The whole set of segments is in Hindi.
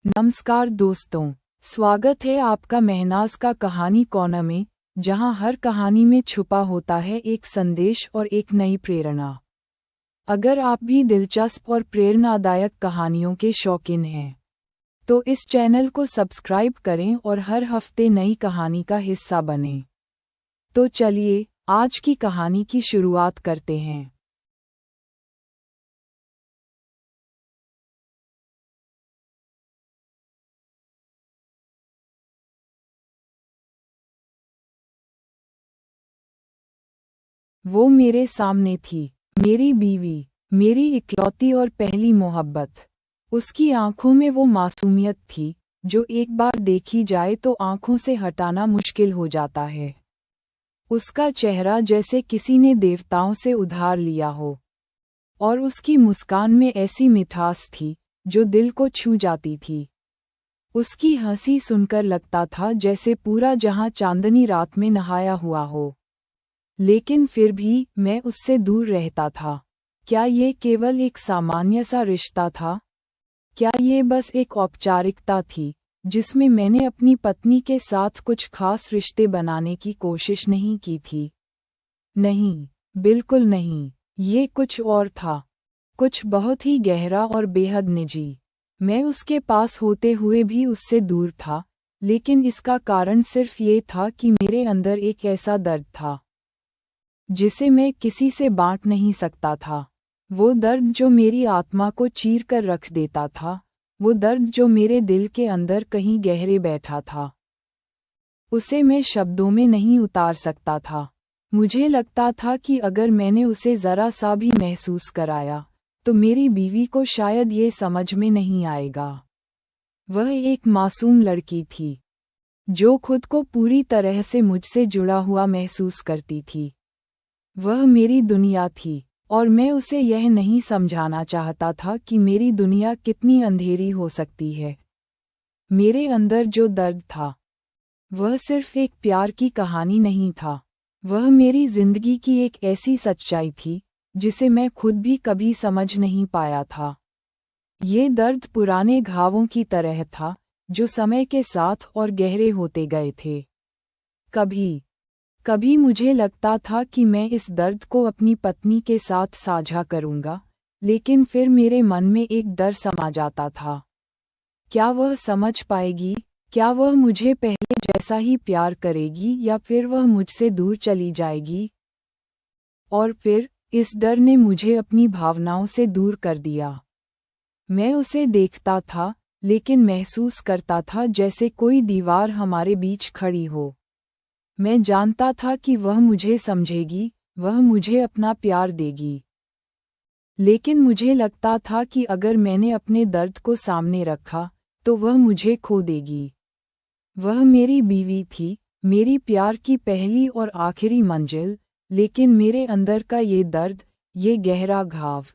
नमस्कार दोस्तों, स्वागत है आपका महनाज का कहानी कॉर्नर में, जहां हर कहानी में छुपा होता है एक संदेश और एक नई प्रेरणा। अगर आप भी दिलचस्प और प्रेरणादायक कहानियों के शौकीन हैं, तो इस चैनल को सब्सक्राइब करें और हर हफ्ते नई कहानी का हिस्सा बनें। तो चलिए, आज की कहानी की शुरुआत करते हैं। वो मेरे सामने थी, मेरी बीवी, मेरी इकलौती और पहली मोहब्बत। उसकी आंखों में वो मासूमियत थी, जो एक बार देखी जाए तो आंखों से हटाना मुश्किल हो जाता है। उसका चेहरा जैसे किसी ने देवताओं से उधार लिया हो, और उसकी मुस्कान में ऐसी मिठास थी, जो दिल को छू जाती थी। उसकी हंसी सुनकर लगता था जैसे पूरा जहां चांदनी रात में नहाया हुआ हो। लेकिन फिर भी मैं उससे दूर रहता था। क्या ये केवल एक सामान्य सा रिश्ता था? क्या ये बस एक औपचारिकता थी, जिसमें मैंने अपनी पत्नी के साथ कुछ खास रिश्ते बनाने की कोशिश नहीं की थी? नहीं, बिल्कुल नहीं। ये कुछ और था। कुछ बहुत ही गहरा और बेहद निजी। मैं उसके पास होते हुए भी उससे दूर था, लेकिन इसका कारण सिर्फ ये था कि मेरे अंदर एक ऐसा दर्द था जिसे मैं किसी से बांट नहीं सकता था। वो दर्द जो मेरी आत्मा को चीर कर रख देता था, वो दर्द जो मेरे दिल के अंदर कहीं गहरे बैठा था। उसे मैं शब्दों में नहीं उतार सकता था। मुझे लगता था कि अगर मैंने उसे ज़रा सा भी महसूस कराया, तो मेरी बीवी को शायद ये समझ में नहीं आएगा। वह एक मासूम लड़की थी, जो खुद को पूरी तरह से मुझसे जुड़ा हुआ महसूस करती थी। वह मेरी दुनिया थी, और मैं उसे यह नहीं समझाना चाहता था कि मेरी दुनिया कितनी अंधेरी हो सकती है। मेरे अंदर जो दर्द था, वह सिर्फ एक प्यार की कहानी नहीं था। वह मेरी जिंदगी की एक ऐसी सच्चाई थी, जिसे मैं खुद भी कभी समझ नहीं पाया था। ये दर्द पुराने घावों की तरह था, जो समय के साथ और गहरे होते गए थे। कभी कभी मुझे लगता था कि मैं इस दर्द को अपनी पत्नी के साथ साझा करूंगा, लेकिन फिर मेरे मन में एक डर समा जाता था। क्या वह समझ पाएगी? क्या वह मुझे पहले जैसा ही प्यार करेगी, या फिर वह मुझसे दूर चली जाएगी? और फिर इस डर ने मुझे अपनी भावनाओं से दूर कर दिया। मैं उसे देखता था, लेकिन महसूस करता था जैसे कोई दीवार हमारे बीच खड़ी हो। मैं जानता था कि वह मुझे समझेगी, वह मुझे अपना प्यार देगी। लेकिन मुझे लगता था कि अगर मैंने अपने दर्द को सामने रखा, तो वह मुझे खो देगी। वह मेरी बीवी थी, मेरी प्यार की पहली और आखिरी मंजिल, लेकिन मेरे अंदर का ये दर्द, ये गहरा घाव,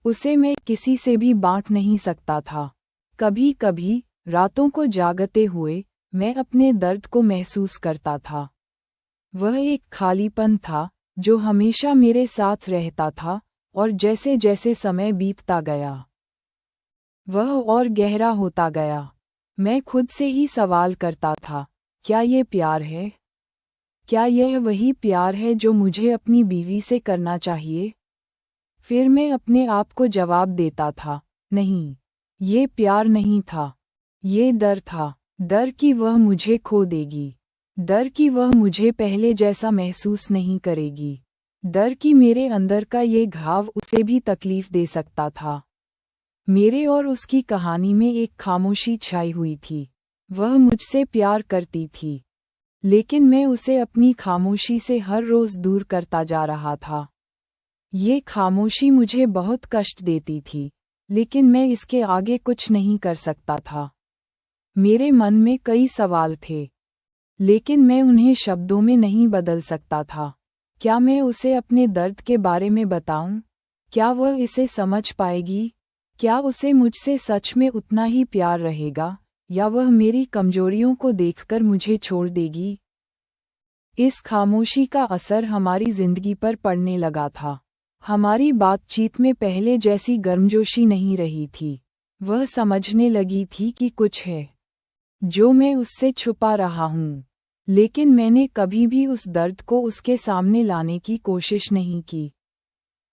उसे मैं किसी से भी बांट नहीं सकता था। कभी कभी, रातों को जागते हुए, मैं अपने दर्द को महसूस करता था। वह एक खालीपन था, जो हमेशा मेरे साथ रहता था, और जैसे जैसे समय बीतता गया, वह और गहरा होता गया। मैं खुद से ही सवाल करता था, क्या ये प्यार है? क्या यह वही प्यार है जो मुझे अपनी बीवी से करना चाहिए? फिर मैं अपने आप को जवाब देता था, नहीं, ये प्यार नहीं था। ये डर था। डर कि वह मुझे खो देगी। डर कि वह मुझे पहले जैसा महसूस नहीं करेगी। डर कि मेरे अंदर का ये घाव उसे भी तकलीफ दे सकता था। मेरे और उसकी कहानी में एक खामोशी छाई हुई थी। वह मुझसे प्यार करती थी, लेकिन मैं उसे अपनी खामोशी से हर रोज दूर करता जा रहा था। ये खामोशी मुझे बहुत कष्ट देती थी, लेकिन मैं इसके आगे कुछ नहीं कर सकता था। मेरे मन में कई सवाल थे, लेकिन मैं उन्हें शब्दों में नहीं बदल सकता था। क्या मैं उसे अपने दर्द के बारे में बताऊं? क्या वह इसे समझ पाएगी? क्या उसे मुझसे सच में उतना ही प्यार रहेगा, या वह मेरी कमजोरियों को देखकर मुझे छोड़ देगी? इस खामोशी का असर हमारी जिंदगी पर पड़ने लगा था। हमारी बातचीत में पहले जैसी गर्मजोशी नहीं रही थी। वह समझने लगी थी कि कुछ है जो मैं उससे छुपा रहा हूँ, लेकिन मैंने कभी भी उस दर्द को उसके सामने लाने की कोशिश नहीं की।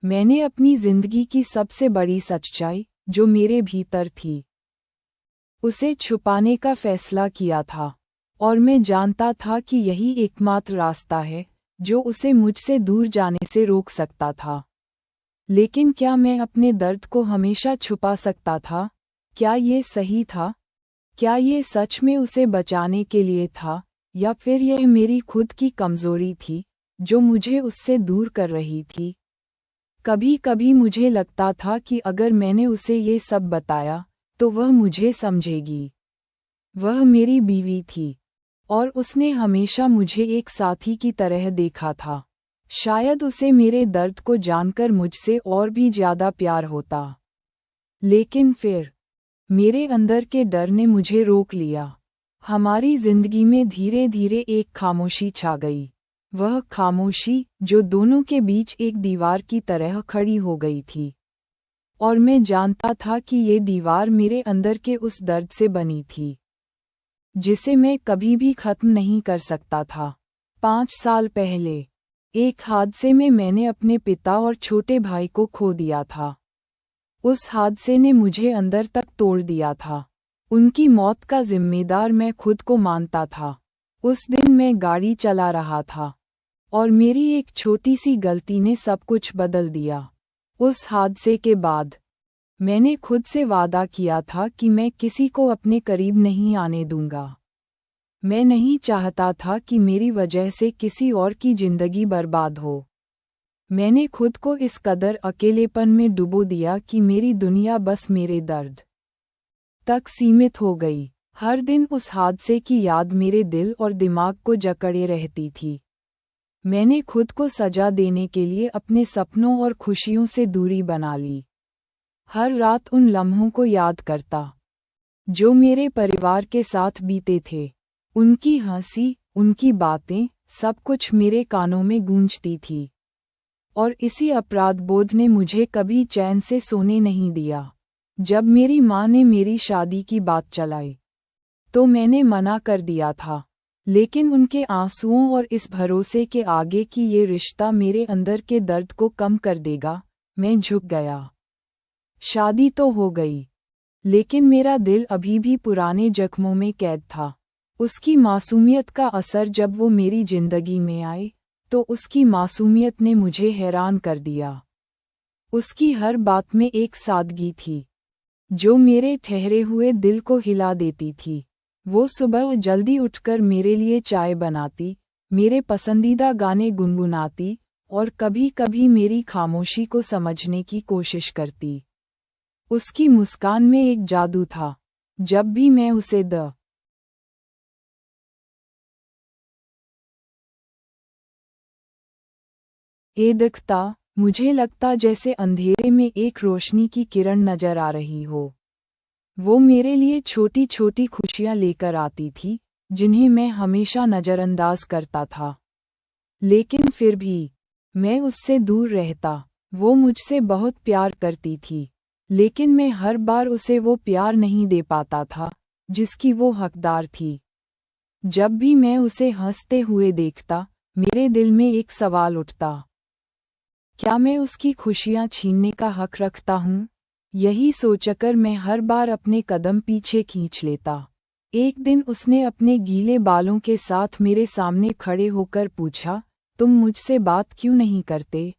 मैंने अपनी जिंदगी की सबसे बड़ी सच्चाई, जो मेरे भीतर थी, उसे छुपाने का फैसला किया था, और मैं जानता था कि यही एकमात्र रास्ता है जो उसे मुझसे दूर जाने से रोक सकता था। लेकिन क्या मैं अपने दर्द को हमेशा छुपा सकता था? क्या ये सही था? क्या ये सच में उसे बचाने के लिए था, या फिर यह मेरी खुद की कमजोरी थी जो मुझे उससे दूर कर रही थी? कभी कभी मुझे लगता था कि अगर मैंने उसे ये सब बताया तो वह मुझे समझेगी। वह मेरी बीवी थी, और उसने हमेशा मुझे एक साथी की तरह देखा था। शायद उसे मेरे दर्द को जानकर मुझसे और भी ज्यादा प्यार होता। लेकिन फिर मेरे अंदर के डर ने मुझे रोक लिया। हमारी जिंदगी में धीरे धीरे एक खामोशी छा गई। वह खामोशी जो दोनों के बीच एक दीवार की तरह खड़ी हो गई थी। और मैं जानता था कि ये दीवार मेरे अंदर के उस दर्द से बनी थी जिसे मैं कभी भी खत्म नहीं कर सकता था। 5 साल पहले एक हादसे में मैंने अपने पिता और छोटे भाई को खो दिया था। उस हादसे ने मुझे अंदर तक तोड़ दिया था। उनकी मौत का जिम्मेदार मैं खुद को मानता था। उस दिन मैं गाड़ी चला रहा था, और मेरी एक छोटी सी गलती ने सब कुछ बदल दिया। उस हादसे के बाद मैंने खुद से वादा किया था कि मैं किसी को अपने करीब नहीं आने दूंगा। मैं नहीं चाहता था कि मेरी वजह से किसी और की जिंदगी बर्बाद हो। मैंने खुद को इस कदर अकेलेपन में डुबो दिया कि मेरी दुनिया बस मेरे दर्द तक सीमित हो गई। हर दिन उस हादसे की याद मेरे दिल और दिमाग को जकड़े रहती थी। मैंने खुद को सजा देने के लिए अपने सपनों और खुशियों से दूरी बना ली। हर रात उन लम्हों को याद करता जो मेरे परिवार के साथ बीते थे। उनकी हंसी, उनकी बातें, सब कुछ मेरे कानों में गूंजती थी। और इसी अपराध बोध ने मुझे कभी चैन से सोने नहीं दिया। जब मेरी माँ ने मेरी शादी की बात चलाई तो मैंने मना कर दिया था, लेकिन उनके आंसुओं और इस भरोसे के आगे कि ये रिश्ता मेरे अंदर के दर्द को कम कर देगा, मैं झुक गया। शादी तो हो गई, लेकिन मेरा दिल अभी भी पुराने जख्मों में कैद था। उसकी मासूमियत का असर जब वो मेरी जिंदगी में आई तो उसकी मासूमियत ने मुझे हैरान कर दिया। उसकी हर बात में एक सादगी थी जो मेरे ठहरे हुए दिल को हिला देती थी। वो सुबह जल्दी उठकर मेरे लिए चाय बनाती, मेरे पसंदीदा गाने गुनगुनाती, और कभी-कभी मेरी खामोशी को समझने की कोशिश करती। उसकी मुस्कान में एक जादू था। जब भी मैं उसे देखता, मुझे लगता जैसे अंधेरे में एक रोशनी की किरण नजर आ रही हो। वो मेरे लिए छोटी छोटी खुशियां लेकर आती थी जिन्हें मैं हमेशा नजरअंदाज करता था। लेकिन फिर भी मैं उससे दूर रहता। वो मुझसे बहुत प्यार करती थी, लेकिन मैं हर बार उसे वो प्यार नहीं दे पाता था जिसकी वो हकदार थी। जब भी मैं उसे हंसते हुए देखता, मेरे दिल में एक सवाल उठता, क्या मैं उसकी खुशियां छीनने का हक रखता हूँ? यही सोचकर मैं हर बार अपने कदम पीछे खींच लेता। एक दिन उसने अपने गीले बालों के साथ मेरे सामने खड़े होकर पूछा, तुम मुझसे बात क्यों नहीं करते?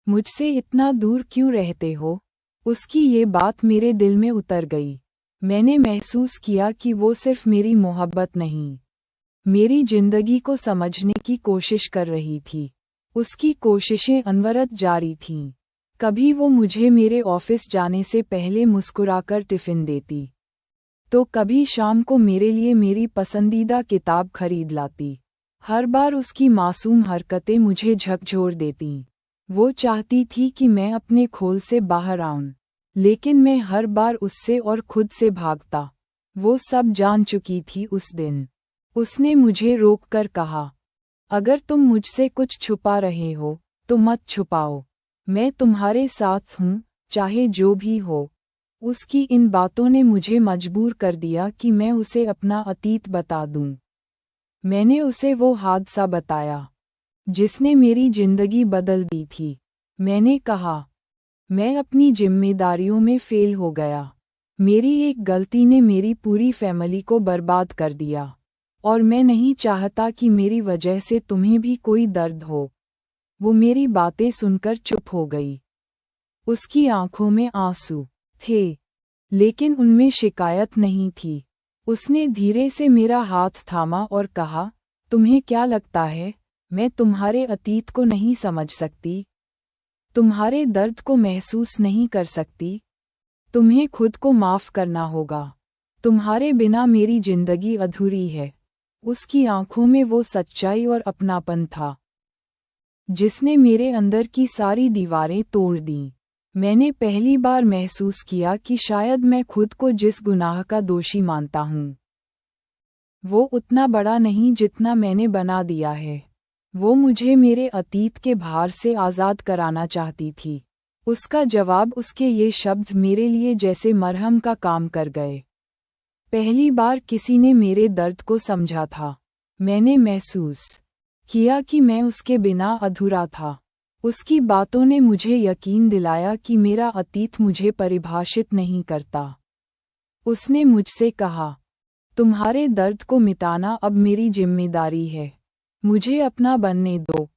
मुझसे इतना दूर क्यों रहते हो? उसकी ये बात मेरे दिल में उतर गई। मैंने महसूस किया कि वो सिर्फ मेरी मोहब्बत नहीं, मेरी जिंदगी को समझने की कोशिश कर रही थी। उसकी कोशिशें अनवरत जारी थीं। कभी वो मुझे मेरे ऑफिस जाने से पहले मुस्कुराकर टिफिन देती, तो कभी शाम को मेरे लिए मेरी पसंदीदा किताब खरीद लाती। हर बार उसकी मासूम हरकतें मुझे झकझोर देतीं। वो चाहती थी कि मैं अपने खोल से बाहर आऊं, लेकिन मैं हर बार उससे और खुद से भागता। वो सब जान चुकी थी उस दिन। उसने मुझे रोककर कहा, अगर तुम मुझसे कुछ छुपा रहे हो तो मत छुपाओ। मैं तुम्हारे साथ हूँ, चाहे जो भी हो। उसकी इन बातों ने मुझे मजबूर कर दिया कि मैं उसे अपना अतीत बता दूं। मैंने उसे वो हादसा बताया जिसने मेरी जिंदगी बदल दी थी। मैंने कहा, मैं अपनी जिम्मेदारियों में फेल हो गया। मेरी एक गलती ने मेरी पूरी फैमिली को बर्बाद कर दिया और मैं नहीं चाहता कि मेरी वजह से तुम्हें भी कोई दर्द हो। वो मेरी बातें सुनकर चुप हो गई। उसकी आंखों में आंसू थे, लेकिन उनमें शिकायत नहीं थी। उसने धीरे से मेरा हाथ थामा और कहा, तुम्हें क्या लगता है, मैं तुम्हारे अतीत को नहीं समझ सकती? तुम्हारे दर्द को महसूस नहीं कर सकती? तुम्हें खुद को माफ करना होगा। तुम्हारे बिना मेरी जिंदगी अधूरी है। उसकी आंखों में वो सच्चाई और अपनापन था जिसने मेरे अंदर की सारी दीवारें तोड़ दीं। मैंने पहली बार महसूस किया कि शायद मैं खुद को जिस गुनाह का दोषी मानता हूँ, वो उतना बड़ा नहीं जितना मैंने बना दिया है। वो मुझे मेरे अतीत के भार से आज़ाद कराना चाहती थी। उसका जवाब, उसके ये शब्द मेरे लिए जैसे मरहम का काम कर गए। पहली बार किसी ने मेरे दर्द को समझा था। मैंने महसूस किया कि मैं उसके बिना अधूरा था। उसकी बातों ने मुझे यकीन दिलाया कि मेरा अतीत मुझे परिभाषित नहीं करता। उसने मुझसे कहा, तुम्हारे दर्द को मिटाना अब मेरी जिम्मेदारी है। मुझे अपना बनने दो।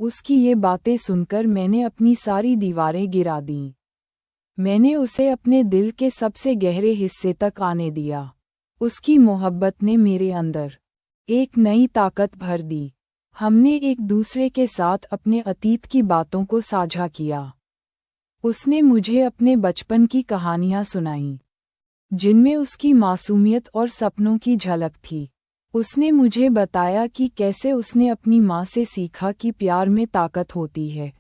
उसकी ये बातें सुनकर मैंने अपनी सारी दीवारें गिरा दीं। मैंने उसे अपने दिल के सबसे गहरे हिस्से तक आने दिया। उसकी मोहब्बत ने मेरे अंदर एक नई ताकत भर दी। हमने एक दूसरे के साथ अपने अतीत की बातों को साझा किया। उसने मुझे अपने बचपन की कहानियां सुनाईं, जिनमें उसकी मासूमियत और सपनों की झलक थी। उसने मुझे बताया कि कैसे उसने अपनी माँ से सीखा कि प्यार में ताकत होती है।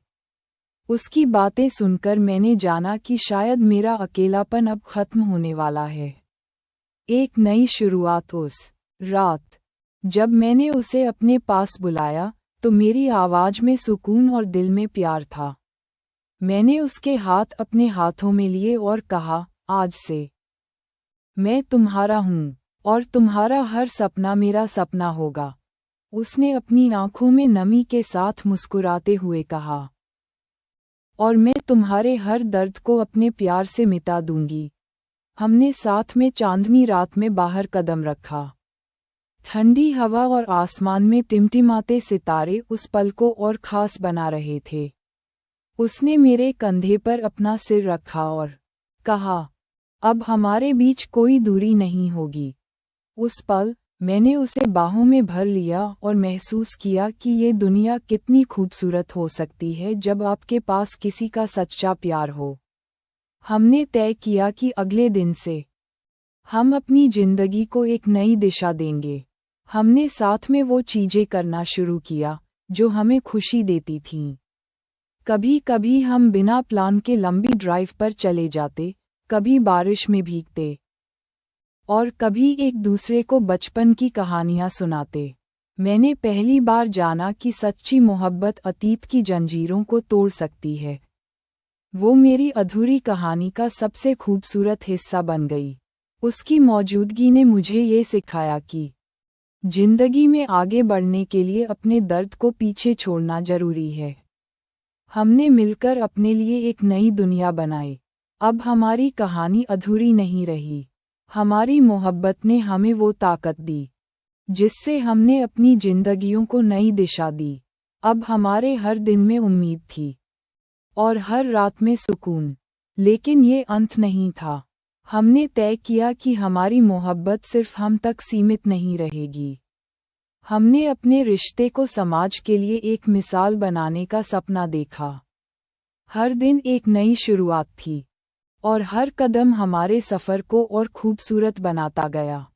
उसकी बातें सुनकर मैंने जाना कि शायद मेरा अकेलापन अब खत्म होने वाला है। एक नई शुरुआत। उस रात जब मैंने उसे अपने पास बुलाया, तो मेरी आवाज में सुकून और दिल में प्यार था। मैंने उसके हाथ अपने हाथों में लिए और कहा, आज से मैं तुम्हारा हूँ और तुम्हारा हर सपना मेरा सपना होगा। उसने अपनी आंखों में नमी के साथ मुस्कुराते हुए कहा, और मैं तुम्हारे हर दर्द को अपने प्यार से मिटा दूंगी। हमने साथ में चांदनी रात में बाहर कदम रखा। ठंडी हवा और आसमान में टिमटिमाते सितारे उस पल को और खास बना रहे थे। उसने मेरे कंधे पर अपना सिर रखा और कहा, अब हमारे बीच कोई दूरी नहीं होगी। उस पल मैंने उसे बाहों में भर लिया और महसूस किया कि ये दुनिया कितनी खूबसूरत हो सकती है जब आपके पास किसी का सच्चा प्यार हो। हमने तय किया कि अगले दिन से हम अपनी जिंदगी को एक नई दिशा देंगे। हमने साथ में वो चीजें करना शुरू किया जो हमें खुशी देती थीं। कभी कभी हम बिना प्लान के लंबी ड्राइव पर चले जाते, कभी बारिश में भीगते और कभी एक दूसरे को बचपन की कहानियां सुनाते। मैंने पहली बार जाना कि सच्ची मोहब्बत अतीत की जंजीरों को तोड़ सकती है। वो मेरी अधूरी कहानी का सबसे खूबसूरत हिस्सा बन गई। उसकी मौजूदगी ने मुझे ये सिखाया कि जिंदगी में आगे बढ़ने के लिए अपने दर्द को पीछे छोड़ना जरूरी है। हमने मिलकर अपने लिए एक नई दुनिया बनाई। अब हमारी कहानी अधूरी नहीं रही। हमारी मोहब्बत ने हमें वो ताकत दी जिससे हमने अपनी जिंदगियों को नई दिशा दी। अब हमारे हर दिन में उम्मीद थी और हर रात में सुकून। लेकिन ये अंत नहीं था। हमने तय किया कि हमारी मोहब्बत सिर्फ हम तक सीमित नहीं रहेगी। हमने अपने रिश्ते को समाज के लिए एक मिसाल बनाने का सपना देखा। हर दिन एक नई शुरुआत थी और हर कदम हमारे सफ़र को और खूबसूरत बनाता गया।